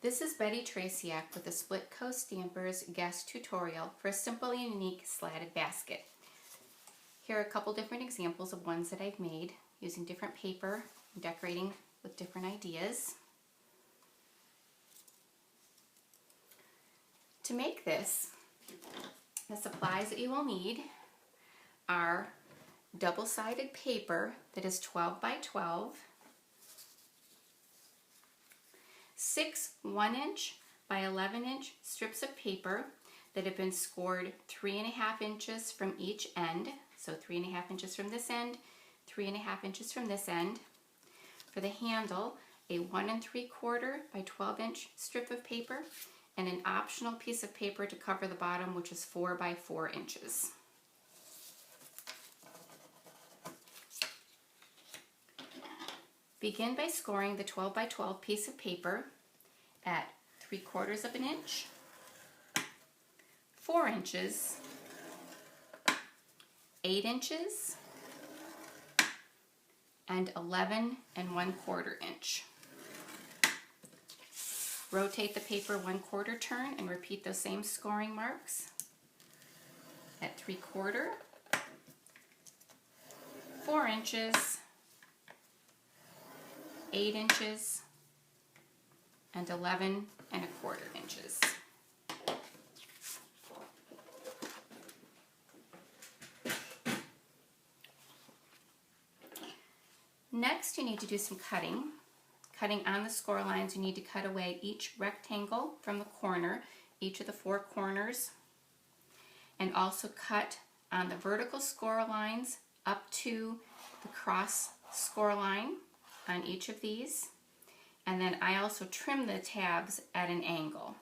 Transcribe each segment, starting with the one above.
This is Betty Traciak with the Split Coast Stampers guest tutorial for a simple and unique slatted basket. Here are a couple different examples of ones that I've made using different paper and decorating with different ideas. To make this, the supplies that you will need are double-sided paper that is 12 by 12, 6 1-inch by 11-inch strips of paper that have been scored 3.5 inches from each end. So 3.5 inches from this end, 3.5 inches from this end. For the handle, a 1 3/4 by 12-inch strip of paper and an optional piece of paper to cover the bottom, which is 4 by 4 inches. Begin by scoring the 12 by 12 piece of paper at 3/4 of an inch, 4 inches, 8 inches, and 11 1/4 inch. Rotate the paper 1/4 turn and repeat those same scoring marks at 3/4, 4 inches, 8 inches, and 11 1/4 inches. Next, you need to do some cutting. Cutting on the score lines, you need to cut away each rectangle from the corner, each of the 4 corners, and also cut on the vertical score lines up to the cross score line on each of these. And then I also trim the tabs at an angle.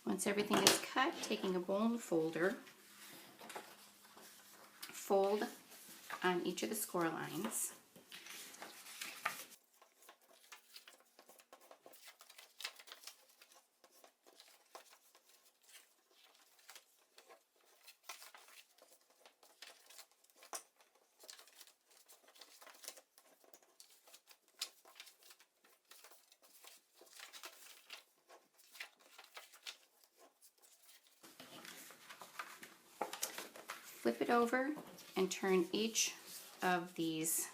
Once everything is cut, taking a bone folder, fold on each of the score lines. Flip it over and turn each of these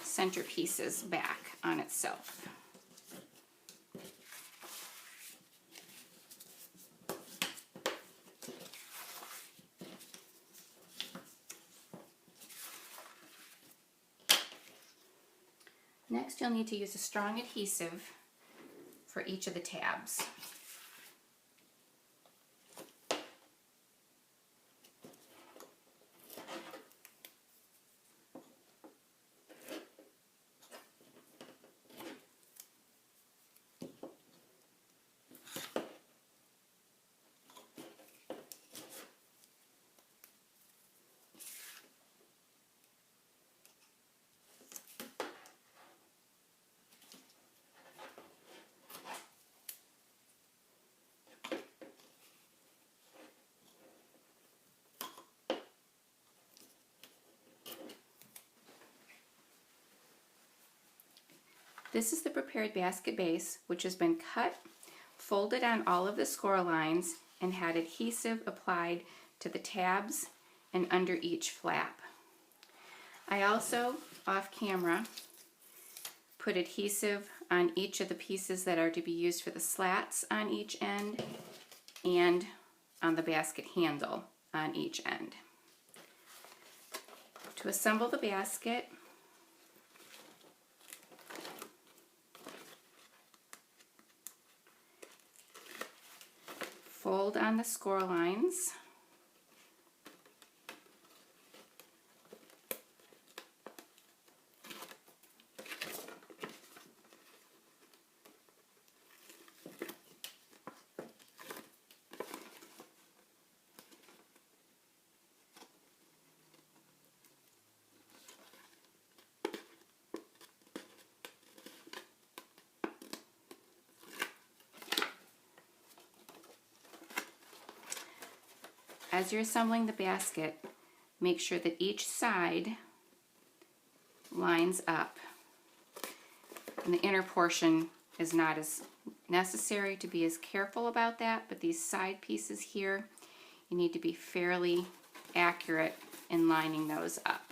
center pieces back on itself. Next, you'll need to use a strong adhesive for each of the tabs. This is the prepared basket base, which has been cut, folded on all of the score lines, and had adhesive applied to the tabs and under each flap. I also, off camera, put adhesive on each of the pieces that are to be used for the slats on each end and on the basket handle on each end. To assemble the basket, fold on the score lines. As you're assembling the basket, make sure that each side lines up. And the inner portion is not as necessary to be as careful about that, but these side pieces here, you need to be fairly accurate in lining those up.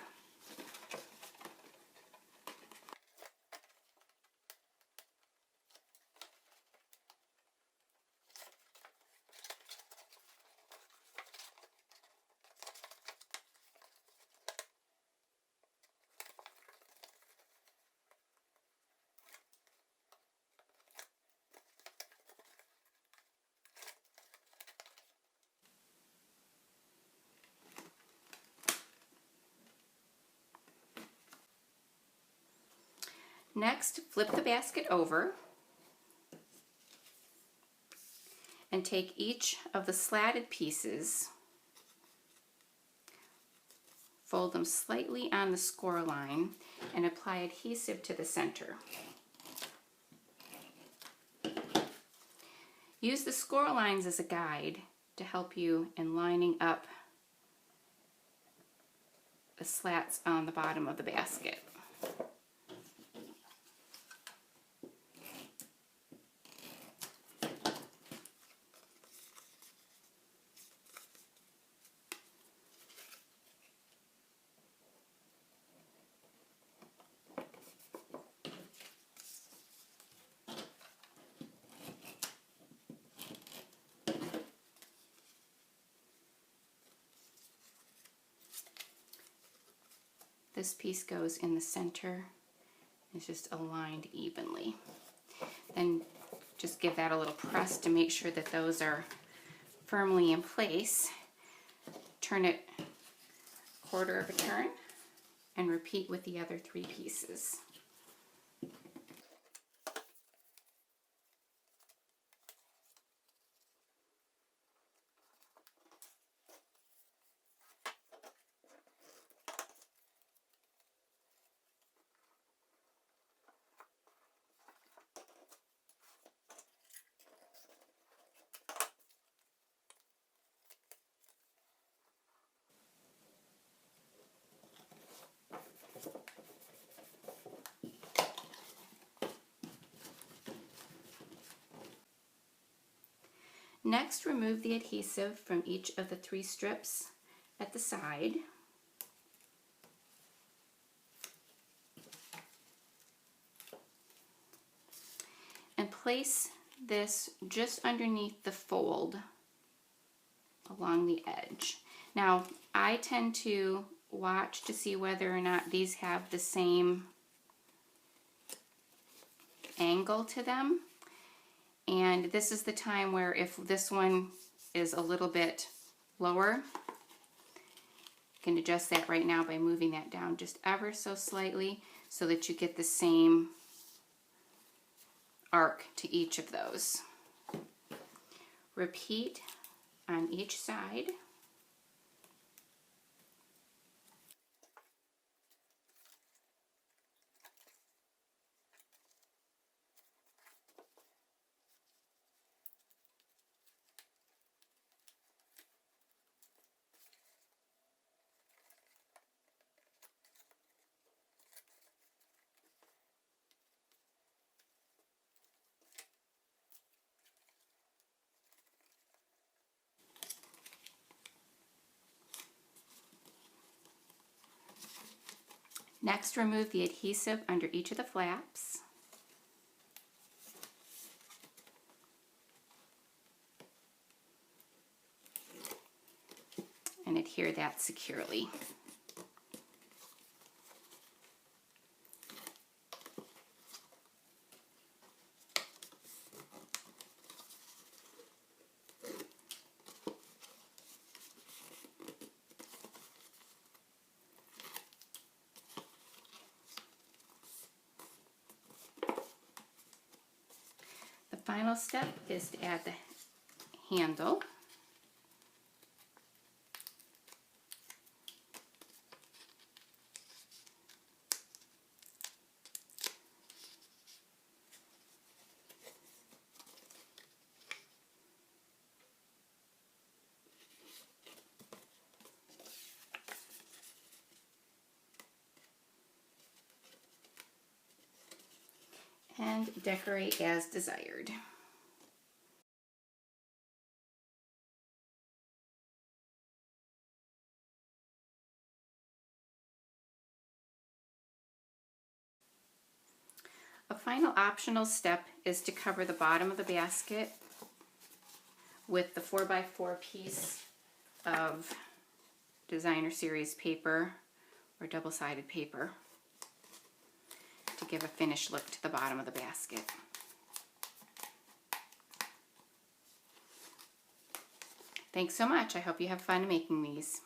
Next, flip the basket over and take each of the slatted pieces, fold them slightly on the score line, and apply adhesive to the center. Use the score lines as a guide to help you in lining up the slats on the bottom of the basket. This piece goes in the center. It's just aligned evenly. Then just give that a little press to make sure that those are firmly in place. Turn it a quarter of a turn and repeat with the other three pieces. Next, remove the adhesive from each of the three strips at the side. And place this just underneath the fold along the edge. Now, I tend to watch to see whether or not these have the same angle to them. And this is the time where if this one is a little bit lower, you can adjust that right now by moving that down just ever so slightly so that you get the same arc to each of those. Repeat on each side. Next, remove the adhesive under each of the flaps. And adhere that securely. final step is to add the handle. And decorate as desired. A final optional step is to cover the bottom of the basket with the 4x4 piece of Designer Series paper or double-sided paper to give a finished look to the bottom of the basket. Thanks so much. I hope you have fun making these.